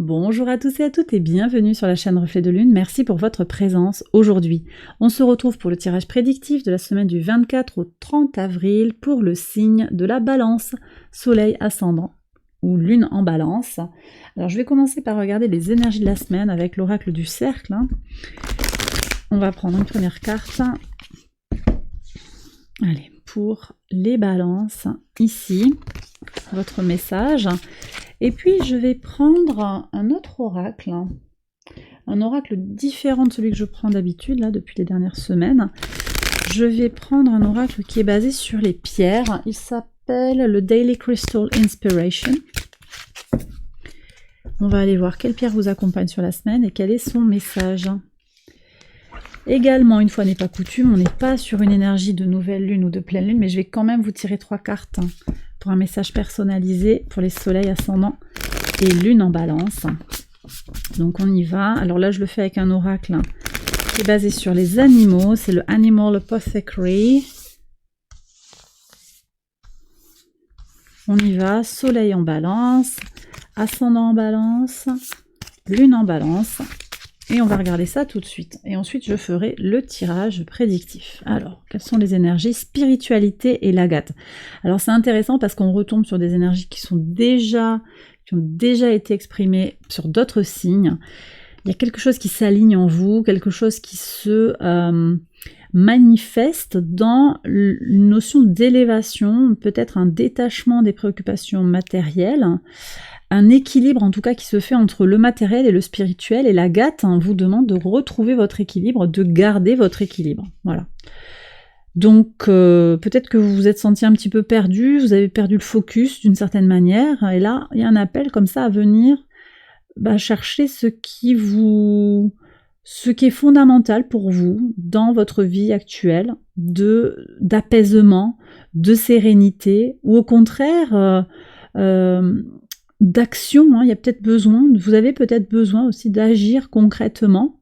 Bonjour à tous et à toutes et bienvenue sur la chaîne Reflet de Lune. Merci pour votre présence aujourd'hui. On se retrouve pour le tirage prédictif de la semaine du 24 au 30 avril pour le signe de la Balance, Soleil ascendant ou Lune en Balance. Alors je vais commencer par regarder les énergies de la semaine avec l'oracle du cercle. On va prendre une première carte. Allez, pour les balances, ici, votre message. Et puis, je vais prendre un autre oracle, un oracle différent de celui que je prends d'habitude, là, depuis les dernières semaines. Je vais prendre un oracle qui est basé sur les pierres. Il s'appelle le Daily Crystal Inspiration. On va aller voir quelle pierre vous accompagne sur la semaine et quel est son message. Également, une fois n'est pas coutume, on n'est pas sur une énergie de nouvelle lune ou de pleine lune, mais je vais quand même vous tirer 3 cartes pour un message personnalisé pour les soleils ascendants et lune en balance. Donc on y va. Alors là, je le fais avec un oracle qui est basé sur les animaux. C'est le Animal Apothecary. On y va. Soleil en balance, ascendant en balance, lune en balance. Et on va regarder ça tout de suite. Et ensuite, je ferai le tirage prédictif. Alors, quelles sont les énergies? Spiritualité et l'agate. Alors, c'est intéressant parce qu'on retombe sur des énergies qui ont déjà été exprimées sur d'autres signes. Il y a quelque chose qui s'aligne en vous, quelque chose qui se manifeste dans une notion d'élévation, peut-être un détachement des préoccupations matérielles, un équilibre en tout cas qui se fait entre le matériel et le spirituel, et l'agate vous demande de retrouver votre équilibre, de garder votre équilibre. Voilà. Donc peut-être que vous vous êtes senti un petit peu perdu, vous avez perdu le focus d'une certaine manière, et là il y a un appel comme ça à venir chercher ce qui est fondamental pour vous dans votre vie actuelle, d'apaisement, de sérénité, ou au contraire d'action. Il y a peut-être besoin, vous avez peut-être besoin aussi d'agir concrètement.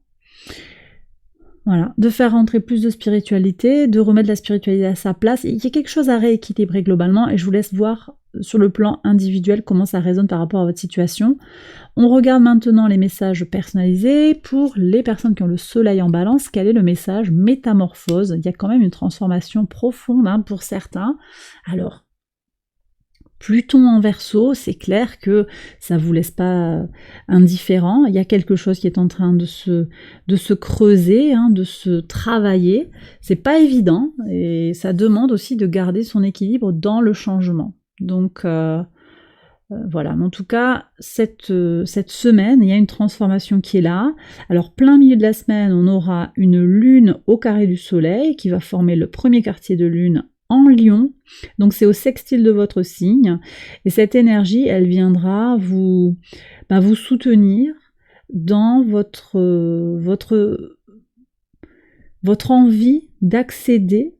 Voilà, de faire rentrer plus de spiritualité, de remettre la spiritualité à sa place. Il y a quelque chose à rééquilibrer globalement, et je vous laisse voir sur le plan individuel comment ça résonne par rapport à votre situation. On regarde maintenant les messages personnalisés pour les personnes qui ont le soleil en balance. Quel est le message? Métamorphose. Il y a quand même une transformation profonde pour certains. Alors, Pluton en Verseau, c'est clair que ça vous laisse pas indifférent. Il y a quelque chose qui est en train de se creuser, de se travailler. C'est pas évident et ça demande aussi de garder son équilibre dans le changement. Donc voilà, mais en tout cas, cette semaine, il y a une transformation qui est là. Alors, plein milieu de la semaine, on aura une lune au carré du soleil qui va former le premier quartier de lune en Lion, donc c'est au sextile de votre signe, et cette énergie, elle viendra vous soutenir dans votre envie d'accéder,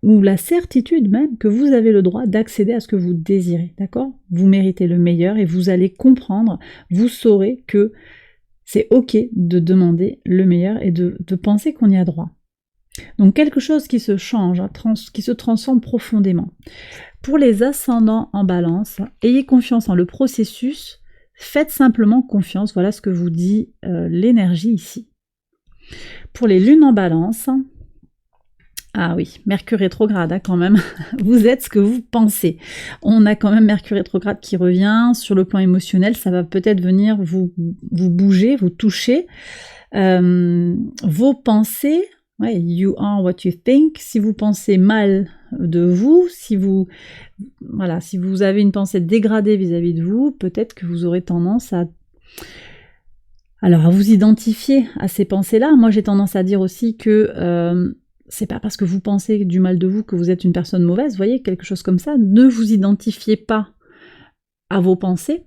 ou la certitude même que vous avez le droit d'accéder à ce que vous désirez, d'accord? Vous méritez le meilleur et vous allez comprendre, vous saurez que c'est ok de demander le meilleur et de penser qu'on y a droit. Donc quelque chose qui se change, qui se transforme profondément. Pour les ascendants en balance, ayez confiance en le processus, faites simplement confiance, voilà ce que vous dit l'énergie ici. Pour les lunes en balance, ah oui, Mercure rétrograde quand même, vous êtes ce que vous pensez. On a quand même Mercure rétrograde qui revient, sur le plan émotionnel, ça va peut-être venir vous bouger, vous toucher. Vos pensées, ouais, you are what you think. Si vous pensez mal de vous, si vous avez une pensée dégradée vis-à-vis de vous, peut-être que vous aurez tendance à vous identifier à ces pensées-là. Moi, j'ai tendance à dire aussi que c'est pas parce que vous pensez du mal de vous que vous êtes une personne mauvaise, vous voyez, quelque chose comme ça. Ne vous identifiez pas à vos pensées,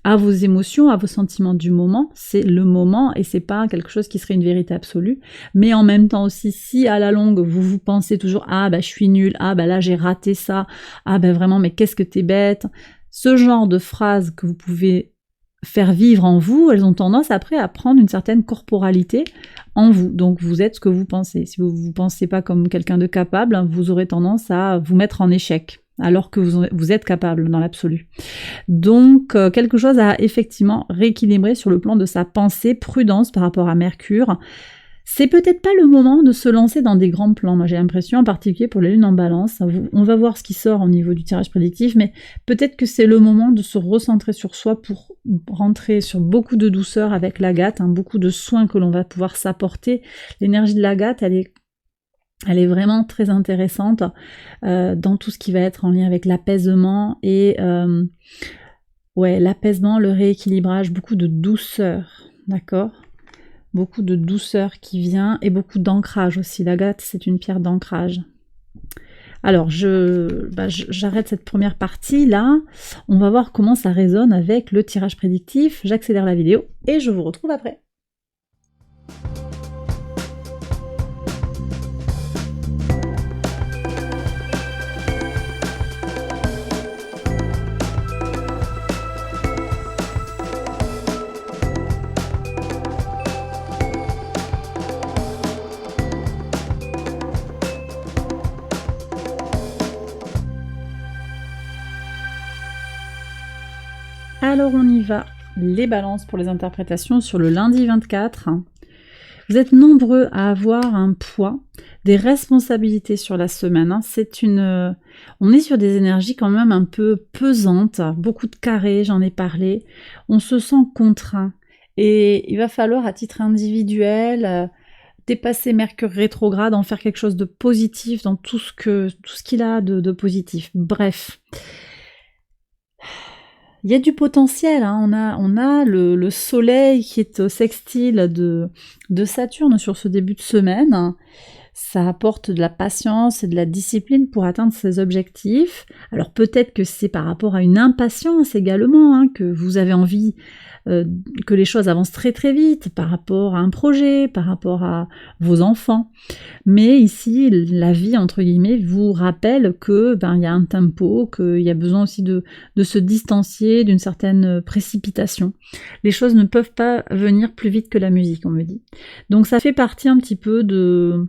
à vos émotions, à vos sentiments du moment, c'est le moment et c'est pas quelque chose qui serait une vérité absolue. Mais en même temps aussi, si à la longue vous pensez toujours « Ah je suis nulle, là j'ai raté ça, vraiment mais qu'est-ce que t'es bête », ce genre de phrases que vous pouvez faire vivre en vous, elles ont tendance après à prendre une certaine corporalité en vous. Donc vous êtes ce que vous pensez. Si vous ne vous pensez pas comme quelqu'un de capable, vous aurez tendance à vous mettre en échec. alors que vous êtes capable dans l'absolu. Donc, quelque chose à effectivement rééquilibrer sur le plan de sa pensée, prudence par rapport à Mercure. C'est peut-être pas le moment de se lancer dans des grands plans. Moi, j'ai l'impression, en particulier pour les lunes en balance, on va voir ce qui sort au niveau du tirage prédictif, mais peut-être que c'est le moment de se recentrer sur soi pour rentrer sur beaucoup de douceur avec l'Agate, beaucoup de soins que l'on va pouvoir s'apporter. L'énergie de l'Agate, elle est vraiment très intéressante dans tout ce qui va être en lien avec l'apaisement et l'apaisement, le rééquilibrage, beaucoup de douceur, d'accord ? Beaucoup de douceur qui vient et beaucoup d'ancrage aussi. L'agate, c'est une pierre d'ancrage. Alors, j'arrête cette première partie là. On va voir comment ça résonne avec le tirage prédictif. J'accélère la vidéo et je vous retrouve après. Alors on y va, les balances pour les interprétations sur le lundi 24. Vous êtes nombreux à avoir un poids, des responsabilités sur la semaine. On est sur des énergies quand même un peu pesantes, beaucoup de carrés, j'en ai parlé. On se sent contraint et il va falloir à titre individuel dépasser Mercure rétrograde, en faire quelque chose de positif dans tout ce qu'il a de positif. Bref. Il y a du potentiel, on a le soleil qui est au sextile de Saturne sur ce début de semaine. Ça apporte de la patience et de la discipline pour atteindre ses objectifs. Alors peut-être que c'est par rapport à une impatience également, que vous avez envie que les choses avancent très très vite par rapport à un projet, par rapport à vos enfants. Mais ici, la vie, entre guillemets, vous rappelle que il y a un tempo, qu'il y a besoin aussi de se distancier d'une certaine précipitation. Les choses ne peuvent pas venir plus vite que la musique, on me dit. Donc ça fait partie un petit peu de...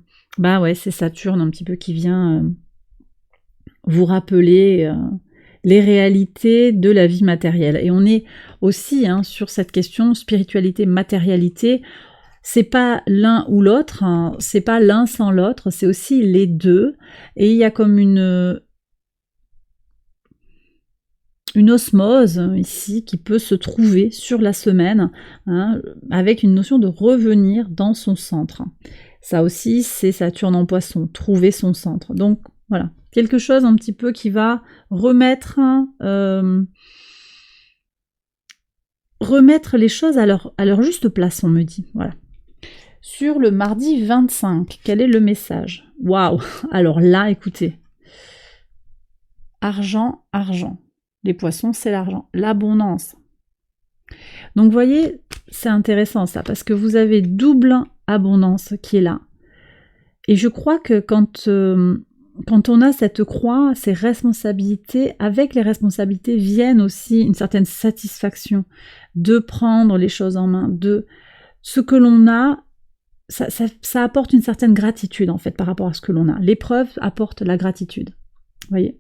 c'est Saturne un petit peu qui vient vous rappeler les réalités de la vie matérielle. Et on est aussi sur cette question spiritualité, matérialité. C'est pas l'un ou l'autre, c'est pas l'un sans l'autre, c'est aussi les deux. Et il y a comme une osmose ici qui peut se trouver sur la semaine, avec une notion de revenir dans son centre. Ça aussi, c'est Saturne en Poisson, trouver son centre. Donc voilà, quelque chose un petit peu qui va remettre les choses à leur juste place, on me dit. Voilà. Sur le mardi 25, quel est le message? Waouh! Alors là, écoutez. Argent, argent. Les poissons, c'est l'argent. L'abondance. Donc, vous voyez, c'est intéressant ça, parce que vous avez double abondance qui est là. Et je crois que quand on a cette croix, ces responsabilités, avec les responsabilités viennent aussi une certaine satisfaction de prendre les choses en main, de ce que l'on a. Ça apporte une certaine gratitude en fait par rapport à ce que l'on a. L'épreuve apporte la gratitude, vous voyez.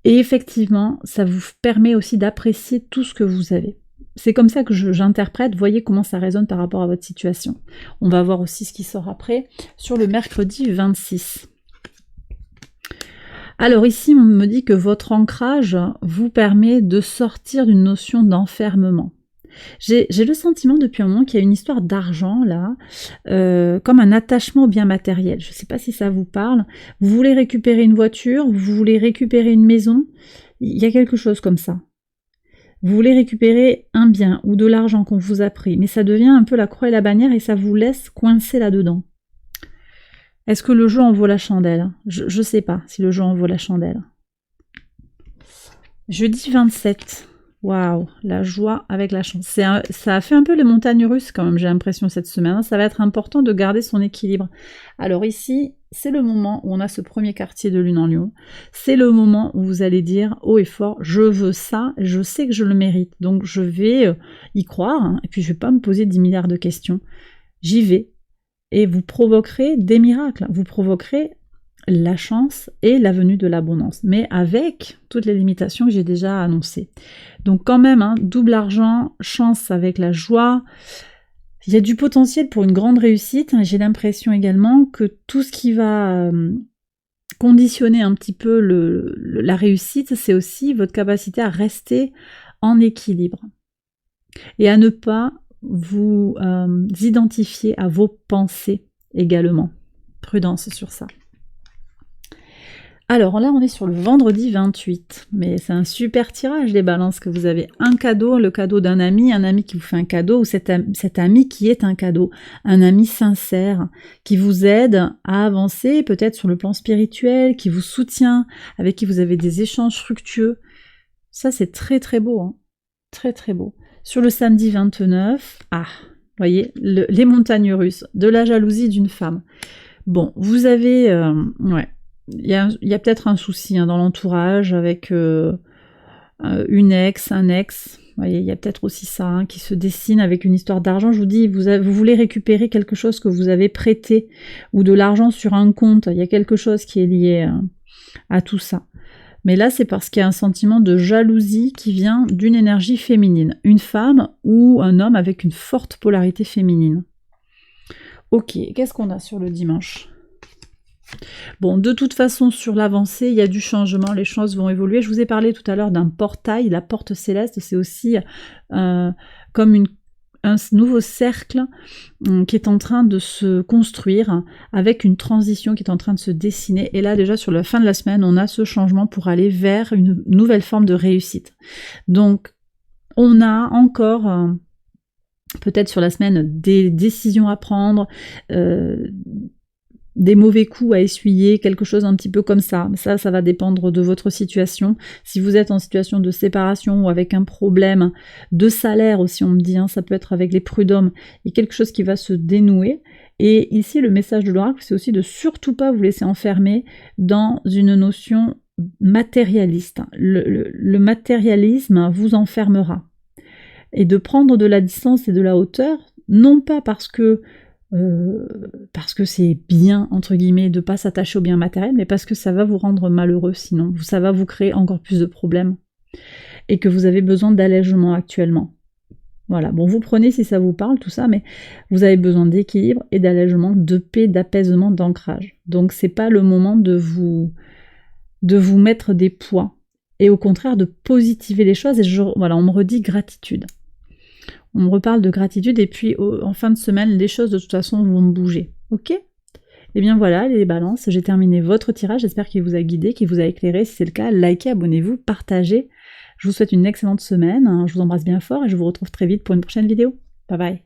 Et effectivement, ça vous permet aussi d'apprécier tout ce que vous avez. C'est comme ça que j'interprète, voyez comment ça résonne par rapport à votre situation. On va voir aussi ce qui sort après sur le mercredi 26. Alors ici, on me dit que votre ancrage vous permet de sortir d'une notion d'enfermement. J'ai le sentiment depuis un moment qu'il y a une histoire d'argent là, comme un attachement au bien matériel. Je ne sais pas si ça vous parle. Vous voulez récupérer une voiture, vous voulez récupérer une maison, il y a quelque chose comme ça. Vous voulez récupérer un bien ou de l'argent qu'on vous a pris, mais ça devient un peu la croix et la bannière et ça vous laisse coincer là-dedans. Est-ce que le jeu en vaut la chandelle? Je ne sais pas si le jeu en vaut la chandelle. Jeudi 27. Waouh, la joie avec la chance. Ça a fait un peu les montagnes russes quand même, j'ai l'impression, cette semaine. Ça va être important de garder son équilibre. Alors ici, c'est le moment où on a ce premier quartier de lune en lion. C'est le moment où vous allez dire haut et fort, je veux ça, je sais que je le mérite. Donc je vais y croire, et puis je vais pas me poser 10 milliards de questions. J'y vais. Et vous provoquerez des miracles. Vous provoquerez la chance et la venue de l'abondance, mais avec toutes les limitations que j'ai déjà annoncées. Donc quand même, hein, double argent, chance avec la joie, il y a du potentiel pour une grande réussite. J'ai l'impression également que tout ce qui va conditionner un petit peu la réussite, c'est aussi votre capacité à rester en équilibre et à ne pas vous identifier à vos pensées également. Prudence sur ça. Alors là, on est sur le vendredi 28, mais c'est un super tirage, les balances, que vous avez un cadeau, le cadeau d'un ami, un ami qui vous fait un cadeau, ou cet ami qui est un cadeau, un ami sincère, qui vous aide à avancer, peut-être sur le plan spirituel, qui vous soutient, avec qui vous avez des échanges fructueux. Ça, c'est très très beau, hein. Très très beau. Sur le samedi 29, voyez, les montagnes russes, de la jalousie d'une femme. Bon, vous avez... il y a peut-être un souci dans l'entourage avec une ex, un ex. Vous voyez, il y a peut-être aussi ça qui se dessine avec une histoire d'argent. Je vous dis, vous voulez récupérer quelque chose que vous avez prêté ou de l'argent sur un compte. Il y a quelque chose qui est lié à tout ça. Mais là, c'est parce qu'il y a un sentiment de jalousie qui vient d'une énergie féminine. Une femme ou un homme avec une forte polarité féminine. Ok, qu'est-ce qu'on a sur le dimanche ? Bon, de toute façon, sur l'avancée, il y a du changement, les choses vont évoluer. Je vous ai parlé tout à l'heure d'un portail, la porte céleste, c'est aussi comme un nouveau cercle qui est en train de se construire, avec une transition qui est en train de se dessiner. Et là, déjà, sur la fin de la semaine, on a ce changement pour aller vers une nouvelle forme de réussite. Donc, on a encore... peut-être sur la semaine, des décisions à prendre, des mauvais coups à essuyer, quelque chose un petit peu comme ça. Ça va dépendre de votre situation. Si vous êtes en situation de séparation ou avec un problème de salaire aussi, on me dit, ça peut être avec les prud'hommes, il y a quelque chose qui va se dénouer. Et ici, le message de l'oracle, c'est aussi de surtout pas vous laisser enfermer dans une notion matérialiste. Le matérialisme vous enfermera. Et de prendre de la distance et de la hauteur, non pas parce que c'est bien, entre guillemets, de ne pas s'attacher au bien matériel, mais parce que ça va vous rendre malheureux sinon, ça va vous créer encore plus de problèmes, et que vous avez besoin d'allègement actuellement. Voilà, bon, vous prenez si ça vous parle, tout ça, mais vous avez besoin d'équilibre et d'allègement, de paix, d'apaisement, d'ancrage. Donc c'est pas le moment de vous mettre des poids, et au contraire de positiver les choses, et voilà, on me redit gratitude. On me reparle de gratitude et puis en fin de semaine, les choses de toute façon vont bouger. Ok ? Et bien voilà, les balances, j'ai terminé votre tirage. J'espère qu'il vous a guidé, qu'il vous a éclairé. Si c'est le cas, likez, abonnez-vous, partagez. Je vous souhaite une excellente semaine. Je vous embrasse bien fort et je vous retrouve très vite pour une prochaine vidéo. Bye bye.